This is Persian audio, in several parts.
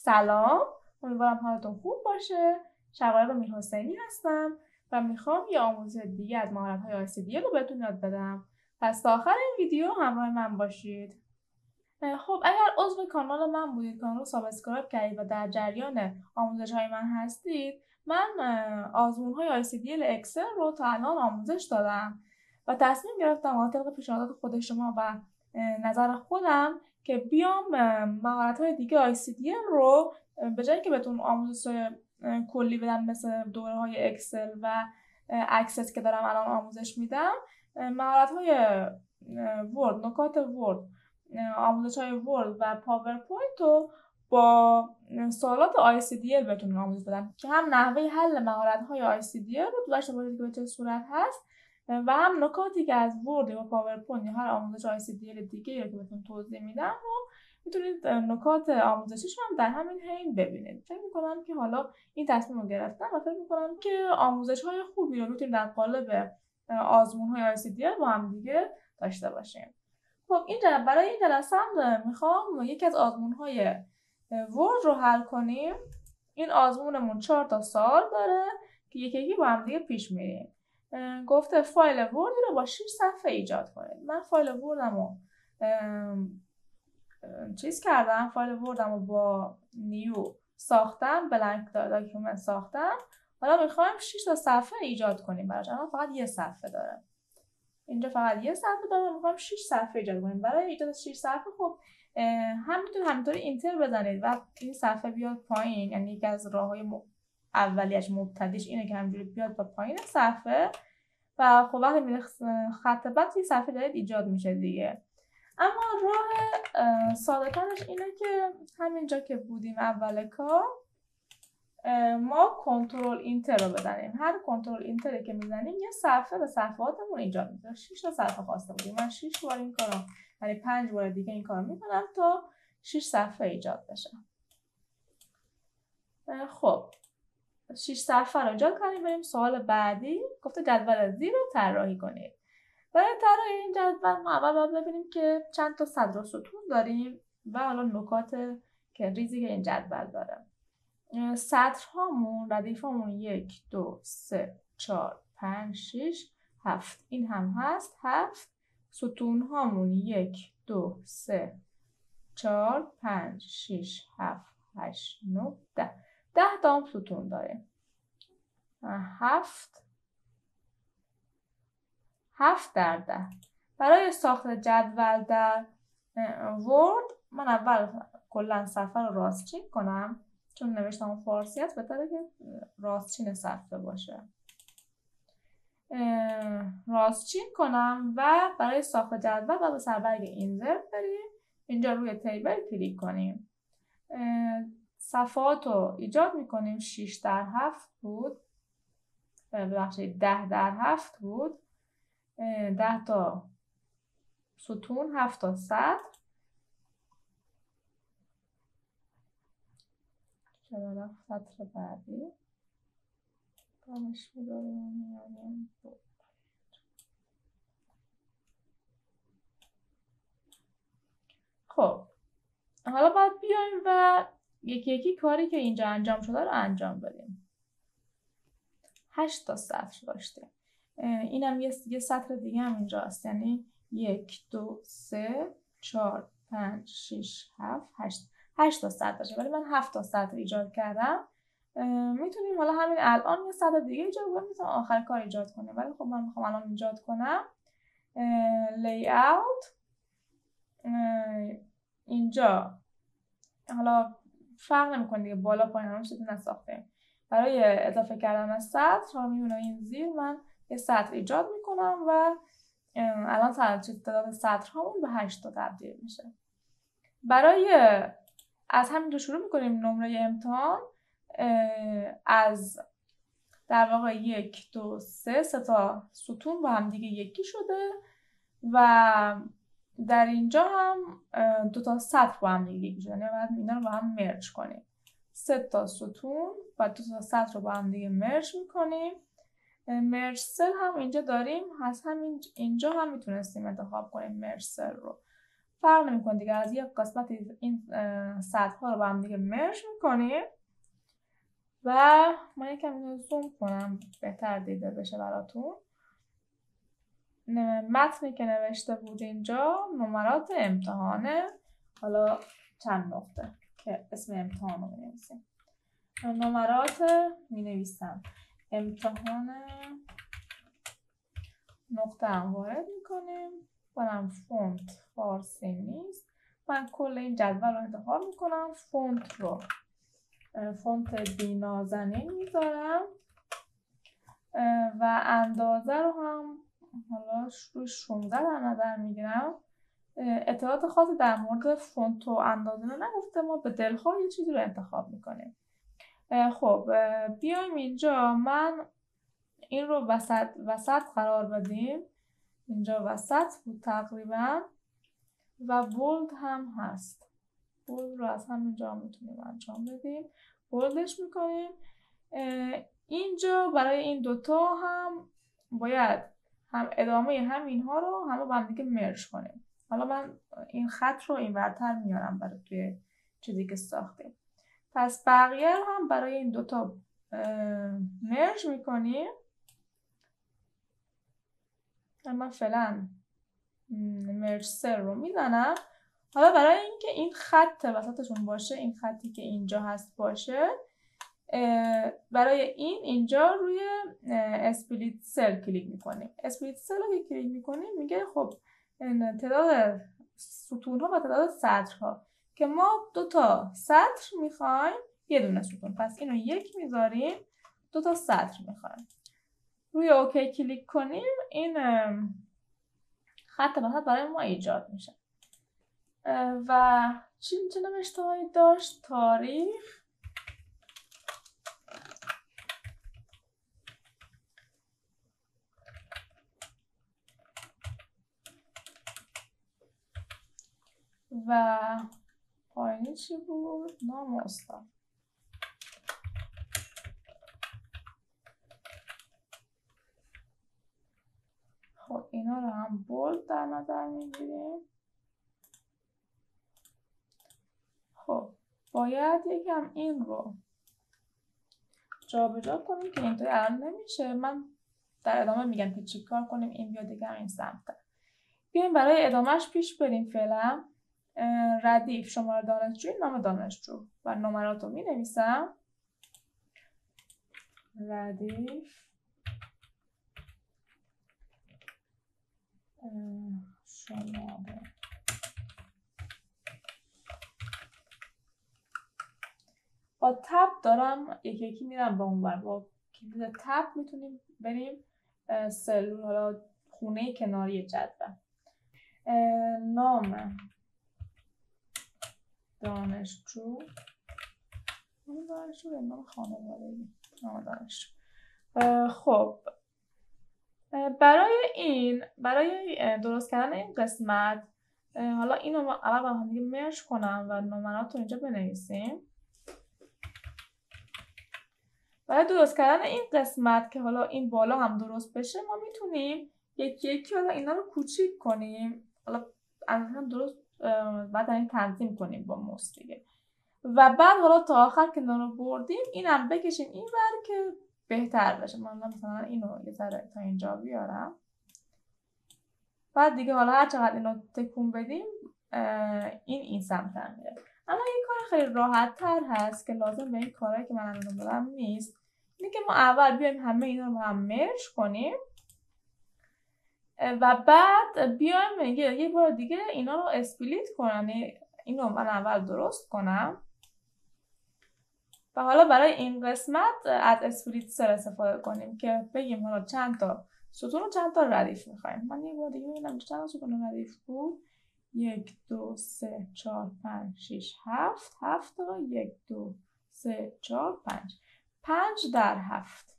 سلام، امیدوارم حالتون خوب باشه. شقایق میرحسینی هستم و میخوام یه آموزش دیگه از مهارت‌های ICDL رو بهتون یاد بدم. پس تا آخر این ویدیو همراه من باشید. خب اگر عضو کانال من بودید، کانال رو سابسکرایب کردید و در جریان آموزش‌های من هستید، من آزمون‌های ICDL اکسل رو تا الان آموزش دادم و تصمیم گرفتم طبق پیشنهادات خود شما و نظر خودم که بیام مهارت‌های دیگه ICDL رو به جای که بهتون آموزش کلی بدم مثل دوره‌های اکسل و اکسس که دارم الان آموزش میدم، مهارت‌های ورد، نکات ورد، آموزش‌های ورد و پاورپوینت رو با سوالات ICDL بهتون آموزش بدم که هم نحوه حل مهارت‌های ICDL رو داشته باشید که به چه صورت هست و هم نکاتی که از ورد یا پاورپوینت یا هر آموزش ICDL دیگه که بهتون توضیح میدم رو میتونید نکات آموزشیش هم در همین حین ببینید. فکر می‌کنم که حالا این تصمیم رو گرفتم و فکر می‌کنم که آموزش‌های خوبی رو میتونید در قالب آزمون‌های ICDL با هم دیگه داشته باشیم. خب برای این جلسه هم میخوام یکی از آزمون‌های ورد رو حل کنیم. این آزمونمون 4 تا سوال داره که یکی یکی با هم دیگه پیش میریم. گفته فایل وردی رو با 6 صفحه ایجاد کنید. من فایل وردمو فایل وردمو با نیو ساختم، بلنک داکیومنت ساختم. حالا میخوایم 6 تا صفحه ایجاد کنیم براش. اما فقط یه صفحه داره. اینجا فقط یه صفحه داره، میخوام 6 صفحه ایجاد کنیم. برای ایجاد 6 صفحه خب هم میتونید همینطوری اینتر بزنید و این صفحه بیاد پایین. یعنی یکی از راههای اولیش مبتدیش اینه که همینجوری بیاد با پایین صفحه و خب وقتی میره خط بعد این صفحه دارید ایجاد میشه دیگه. اما راه ساده ترش اینه که همینجا که بودیم اول کار ما کنترل اینتر رو بزنیم. هر کنترل اینتری که میزنیم یه صفحه به صفحاتمون ایجاد میشه. 6 تا صفحه خواسته بودیم. من 6 بار این کارو، یعنی 5 بار دیگه این کارو میکنم تا 6 صفحه ایجاد بشه. خب 6 صفحه رو ایجاد کردیم. بریم سوال بعدی. گفته جدول زیر رو طراحی کنید. برای طراحی این جدول ما اول باید ببینیم که چند تا صدر و ستون داریم و حالا نکات که ریزی که این جدول داره. سطرهامون، ردیفامون 1 2 3 4 5 6 7 این هم هست 7. ستونهامون 1 2 3 4 5 6 7 8 9 10 تا هم ستون داریم. 7 در 10. برای ساخت جدول در ورد من اول کلا صفحه رو راستچین کنم، چون نوشتم فارسی است بهتره که راستچین صفحه باشه. راستچین کنم و برای ساخت جدول و به سربرگ اینزرت بریم. اینجا روی تیبل کلیک کنیم. صفحات رو ایجاد میکنیم. 6 در 7 بود. ببخشید 10 در 7 بود. 10 تا ستون، 7 تا سطر. چرا سطر بعدی خب حالا باید بیایم و یکی یکی کاری که اینجا انجام شده رو انجام بدیم. 8 تا سطر داشته. اینم یه سطر دیگه هم اینجا هست. یعنی 1 2 3 4 5 6 7 8 تا سطر داشته. ولی من 7 تا سطر ایجاد کردم. میتونیم حالا همین الان یه سطر دیگه ایجاد کنیم، میتونم آخر کار ایجاد کنیم، ولی خب من میخوام الان ایجاد کنم. لی‌اوت اینجا حالا فرق نمیکنه دیگه، بالا پایین هم چیزی نساختیم. برای اضافه کردن از سطر ها میمونه این زیر من یه سطر ایجاد میکنم و الان تعداد سطرهامون به 8 تا تبدیل میشه. برای از همینجا شروع میکنیم نمره امتحان. از در واقع 1 2 3 تا ستون با هم دیگه یکی شده و در اینجا هم 2 تا سطر با هم دیگه یکی شده. یعنی باید اینا رو با هم مرج کنیم. 3 تا ستون و 2 تا سطر رو با هم دیگه مرج میکنیم. مرج سل هم اینجا داریم. اینجا هم میتونستیم انتخاب کنیم مرج سل رو. فرق نمیکنه دیگه. از یک قسمت این سطح ها رو با هم دیگه مرج میکنیم و من یکم اینو زوم کنم بهتر دیده بشه براتون. متنی که نوشته بود اینجا نمرات امتحانه، حالا چند نقطه که اسم امتحان رو می‌نویسیم. نمرات می‌نویسم امتحان نقطه هم وارد میکنیم. منم فونت فارسی نیست، من کل این جدول رو انتخاب میکنم. فونت رو فونت بینازنین میذارم و اندازه رو هم حالا روی 16 در نظر میگیرم. اطلاعات خاصی در مورد فونت و اندازه رو نگفته، ما به دلخواه یه چیزی رو انتخاب میکنیم. خب بیایم اینجا، من این رو وسط قرار بدیم. اینجا وسط بود تقریبا و بولد هم هست. بولد رو از همینجا میتونیم انجام بدیم. بولدش میکنیم. اینجا برای این دوتا هم باید هم ادامه همینها رو همه با هم دیگه مرج کنیم. حالا من این خط رو این ورتر میارم برای توی چیزی که ساختیم. پس بقیه رو هم برای این دوتا مرج میکنیم. من فعلا مرج سل رو میزنم. حالا برای اینکه این خط وسطشون باشه، این خطی که اینجا هست باشه، برای اینجا روی اسپلیت سل کلیک میکنیم. اسپلیت سل رو که کلیک میکنیم میگه خب تعداد ستون ها و تعداد سطر ها که ما 2 تا سطر میخوایم، یه دونه ستون، پس اینو 1 میذاریم، 2 تا سطر میخوایم. روی اوکی کلیک کنیم، این خط وسط برای ما ایجاد میشه. و چه نوشته هایی داشت؟ تاریخ، و پایینی چی بود؟ نام استاد. خب اینا رو هم بولد در نظر میگیریم. خب باید یکم این رو جابجا کنیم که اینطوری الان نمیشه. من در ادامه میگم که چی کار کنیم. این بیاد دیگه این سمت. بیایم برای ادامهش پیش بریم. فعلا ردیف، شماره دانشجوی، نام دانشجو و نمرات رو می نویسم. ردیف شماره با تب دارم یکی یکی میرم با اون بر. با کلید تب میتونیم بریم سلول، حالا خونه کناری جدول. نام دانشجو، نام خانوادگی، نام دانشجو. خب برای درست کردن این قسمت، حالا اینو اول با هم دیگه مرج کنم و نمرات رو اینجا بنویسیم. برای درست کردن این قسمت که حالا این بالا هم درست بشه، ما میتونیم یکی یکی حالا اینا رو کوچیک کنیم. حالا هم درست بعد این تنظیم کنیم با موس دیگه. و بعد حالا تا آخر که اینا رو بردیم اینم بکشیم این ور که بهتر بشه. من مثلا اینو یه ذره تا اینجا بیارم. بعد دیگه حالا هر چقدر اینو تکون بدیم این سمت هم میره. اما یه کار خیلی راحت تر هست که لازم به این کارهایی که من الان دارم نیست. اینه که ما اول بیایم همه اینا رو هم مرج کنیم و بعد بیایم یه بار دیگه اینا رو اسپلیت کنم. اینو من اول درست کنم و حالا برای این قسمت از اسپلیت سل استفاده کنیم که بگیم حالا چند تا ستون و چند تا ردیف میخوایم. من یه بار دیگه ببینم چند تا ستون و ردیف بود. 1 2 3 4 5 6 7 تا 1 2 3 4 5 در 7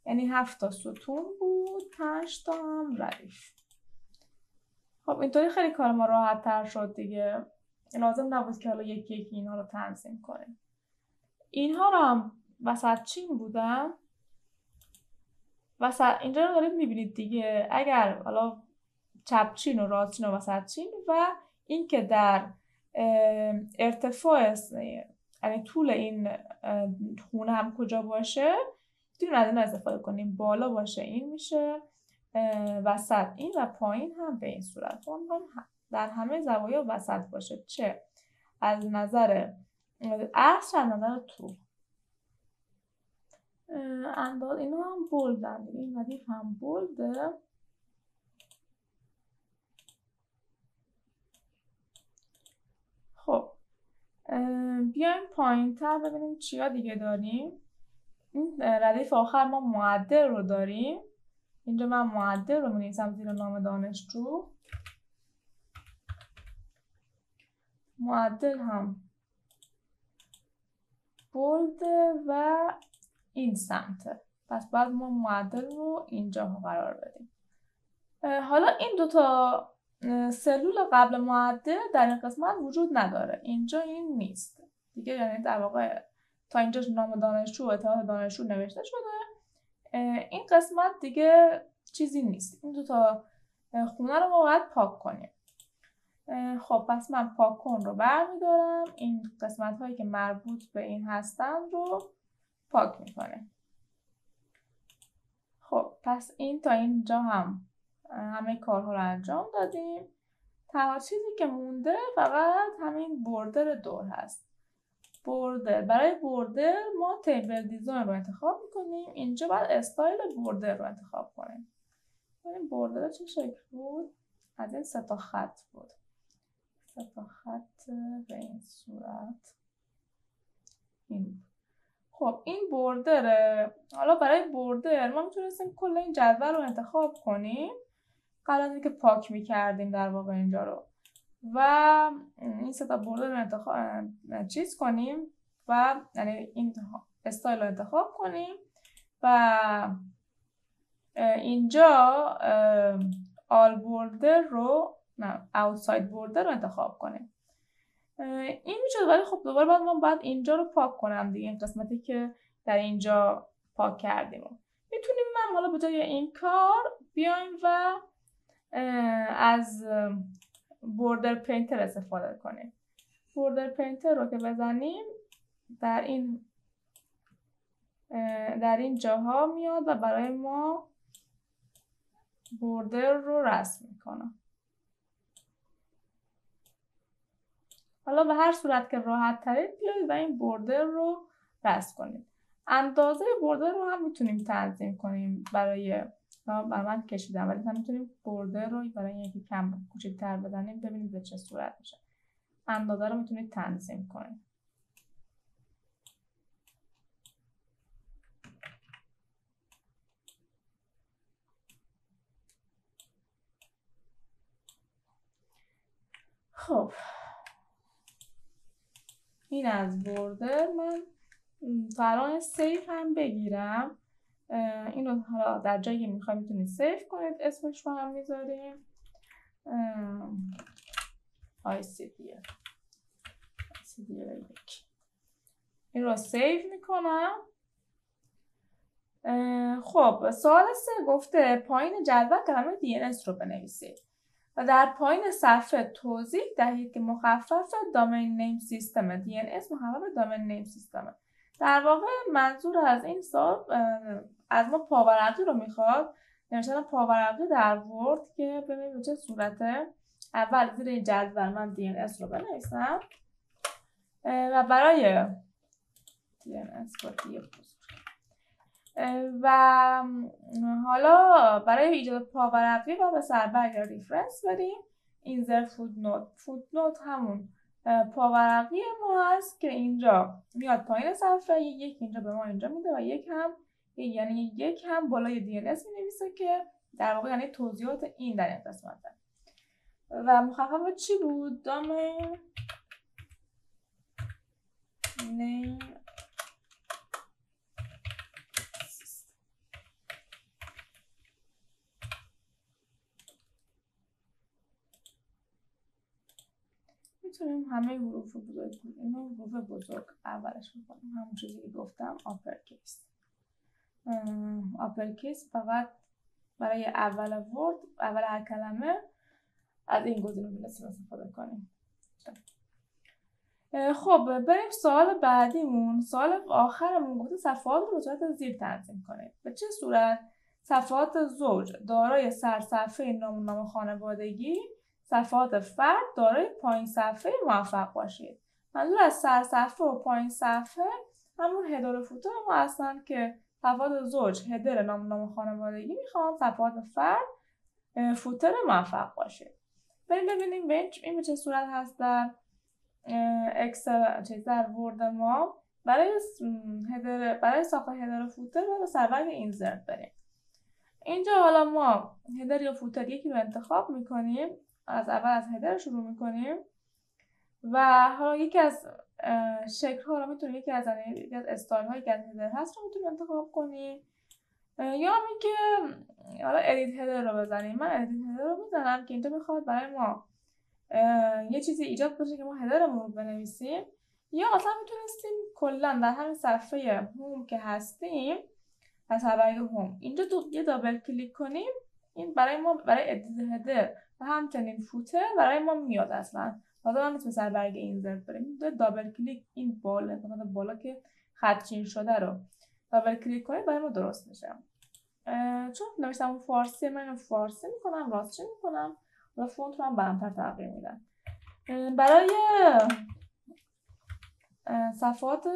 یعنی 7 تا ستون بود، 5 تا هم ردیف. خب اینطوری خیلی کار ما راحت تر شد دیگه. لازم نبود که حالا یکی یکی اینا رو تنظیم کنیم. اینها رو هم وسط چین بودن. وسط اینجا رو دارید میبینید دیگه. اگر حالا چپ چین و راست چین و وسط چین و این که در ارتفاع یعنی طول این خونه هم کجا باشه میتونیم از این استفاده کنیم. بالا باشه این میشه، وسط این و پایین هم به این صورت. در همه زوایا وسط باشه، چه از نظر عرض چه از نظر طول. انداز اینو هم بولدن، این ردیف هم بولده. خب بیایم پایین تر ببینیم چیا دیگه داریم. این ردیف آخر ما معدل رو داریم. اینجا من معدل رو می‌نویسم زیر نام دانشجو. معدل هم بولد و این سمته، پس بعد ما معدل رو اینجا قرار بدیم. حالا این دوتا سلول قبل معدل در این قسمت وجود نداره، اینجا این نیست دیگه، یعنی در واقع تا اینجا نام دانشجو و اطلاعات دانشجو نوشته شده. این قسمت دیگه چیزی نیست. این دوتا خونه رو ما باید پاک کنیم. خب پس من پاک کن رو برمیدارم، این قسمت هایی که مربوط به این هستن رو پاک میکنه. خب پس این تا اینجا هم همه کارها رو انجام دادیم. تنها چیزی که مونده فقط همین بوردر دور هست. بوردر، برای بوردر ما تیبل دیزاین رو انتخاب میکنیم. اینجا باید استایل بوردر رو انتخاب کنیم. این بوردر چه شکل بود؟ از این 3 تا خط بود. 3 تا خط به این صورت. این خب این بوردره. حالا برای بوردر ما میتونستیم کل این جدول رو انتخاب کنیم قبل از اینکه پاک میکردیم در واقع اینجا رو، و این 3 تا بوردر رو انتخاب چیز کنیم و یعنی این استایل رو انتخاب کنیم و اینجا آل بوردر رو اوتساید بوردر رو انتخاب کنیم. این میشه، ولی خب دوباره باید اینجا رو پاک کنم دیگه، این قسمتی که در اینجا پاک کردیم. میتونیم من حالا به جای این کار بیایم و از بوردر پینتر استفاده کنیم. بوردر پینتر رو که بزنیم در این جاها میاد و برای ما بوردر رو رسم میکنه. حالا به هر صورت که راحت ترید بیایید و این بوردر رو رسم کنید. اندازه بوردر رو هم میتونیم تنظیم کنیم. برای من کشیدم ولی هم میتونیم بوردر رو برای اینکه کم کوچکتر بزنیم ببینید به چه صورت میشه. اندازه رو میتونید تنظیم کنید. خب این از بوردر. من تا الان سیف هم بگیرم. اینو حالا در جایی که میخوایم میتونید سیف کنید، اسمش رو هم میذاریم ICDL. این رو سیف میکنم. خب سوال 3 گفته پایین جدول کلمه DNS رو بنویسید و در پایین صفحه توضیح دهید که مخفف دامین نیم سیستم DNS مخفف دامین نیم سیستمه. در واقع منظور از این سوال از ما پاورقی رو میخواد. نوشتن پاورقی در ورد که ببینید چه صورته. اول زیر این جدول من DNS رو بنویسم و برای DNS با و حالا برای ایجاد پاورقی و به سربرگ ریفرنس بریم اینزرت فوتنوت. فوتنوت همون پاورقی ما هست که اینجا میاد پایین صفحه، یک اینجا به ما اینجا میده و یک هم بالای DNS مینویسه که در واقع یعنی توضیحات این در این قسمته. و مخفف چی بود؟ دامین نیم میتونیم همه حروف بزرگ اینو حروف بزرگ اولش بکنیم، همون چیزی که گفتم آپرکیس. آپرکیس فقط برای اول ورد، اول هر کلمه از این گزینه میتونیم استفاده کنیم. خب بریم سوال بعدیمون. سوال آخرمون گفته صفحات رو به صورت زیر تنظیم کنید. به چه صورت؟ صفحات زوج دارای سرصفحه نام خانوادگی، صفحات فرد دارای پایین صفحه موفق باشید. منظور از سرصفحه و پایین صفحه همون هدر و فوتر ما هستن که صفحات زوج هدر نام خانوادگی میخوام، صفحات فرد فوتر موفق باشید. بریم ببینیم این به چه صورت هست در اکسل در ورد ما. برای ساخت هدر و فوتر و سرورگ اینزرت بریم. اینجا حالا ما هدر یا فوتر یکی رو انتخاب میکنیم. از اول از هدر شروع میکنیم و حالا یکی از شکل ها رو میتونیم یکی از استایل هایی که از هدر هست رو میتونیم انتخاب کنیم، یا اینکه حالا ادیت هدر رو بزنیم. من ادیت هدر رو میزنم که اینجا میخواد برای ما یه چیزی ایجاد بشه که ما هدرمون رو بنویسیم، یا اصلا میتونستیم کلا در همین صفحه هوم که هستیم از سرورگ هوم اینجا یه دابل کلیک کنیم. این برای ما برای ادیت هدر و همچنین فوتر برای ما میاد. اصلا حالا من مثل سرورگ اینزرت بریم دابل کلیک این بالا که خطچین شده رو دابل کلیک کنید برای ما درست میشه. چون نوشتم فارسی من فارسی میکنم، راستچی میکنم و فونت رو هم برامتر تغییر میدم. برای صفحات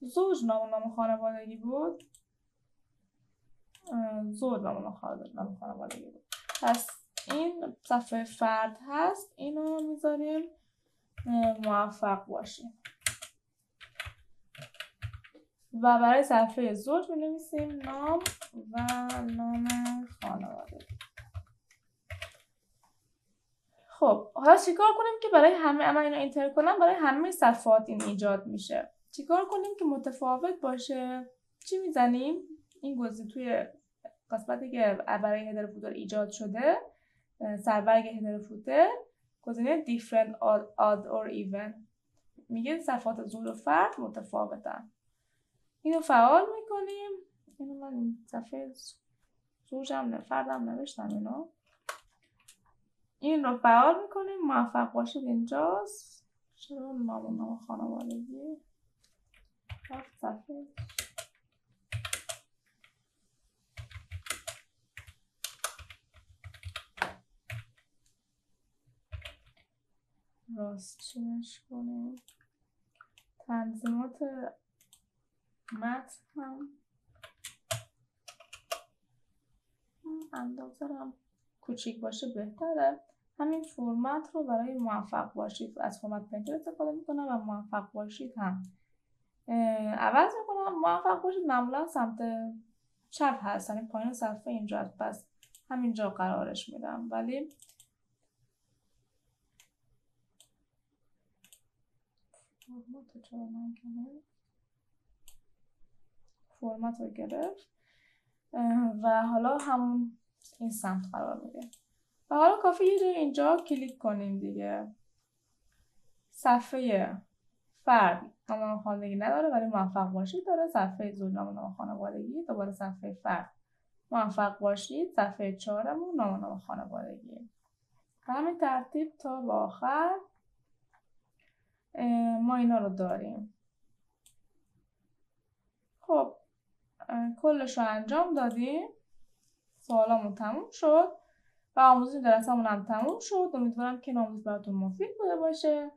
زوج نام خانوادگی بود. زوج نام خانوادگی بود. پس این صفحه فرد هست، اینو میذاریم موفق باشیم. و برای صفحه زوج می‌نویسیم نام و نام خانوادگی. خب حالا چیکار کنیم که برای همه اینو اینتر کنم برای همه صفحات این ایجاد میشه؟ چیکار کنیم که متفاوت باشه؟ چی میزنیم؟ این گزینه توی قسمتی که برای هدر فوتر ایجاد شده، سرورگ هدر فوتر، گزینه different odd or even میگه صفحات زوج و فرد متفاوتن. اینو فعال میکنیم. اینو من صفحه زوجم فردم نوشتم اینو. این رو فعال میکنیم. موفق باشید اینجاست. چرا نام خانوادگی رفت صفحه راستچینش کنیم. تنظیمات متن هم اندازه‌ام کوچیک باشه بهتره. همین فرمت رو برای موفق باشید از فرمت پرینتر استفاده میکنم و موفق باشید هم عوض میکنم. موفق باشید معمولا سمت چپ هست، یعنی پایین صفحه اینجا هست، پس همینجا قرارش میدم. ولی فرمت رو گرفت و حالا همون این سمت قرار میده. و حالا کافی یه جای اینجا کلیک کنیم دیگه. صفحه فرد نام خانوادگی نداره ولی موفق باشید داره. صفحه زوج نام خانوادگی، دوباره صفحه فرد موفق باشید، صفحه 4 نام خانوادگی. همین ترتیب تا به آخر ما اینا رو داریم. خب کلش رو انجام دادیم. سوالامون تموم شد و آموزش جلسه‌مون هم تموم شد. امیدوارم که این آموزش براتون مفید بوده باشه.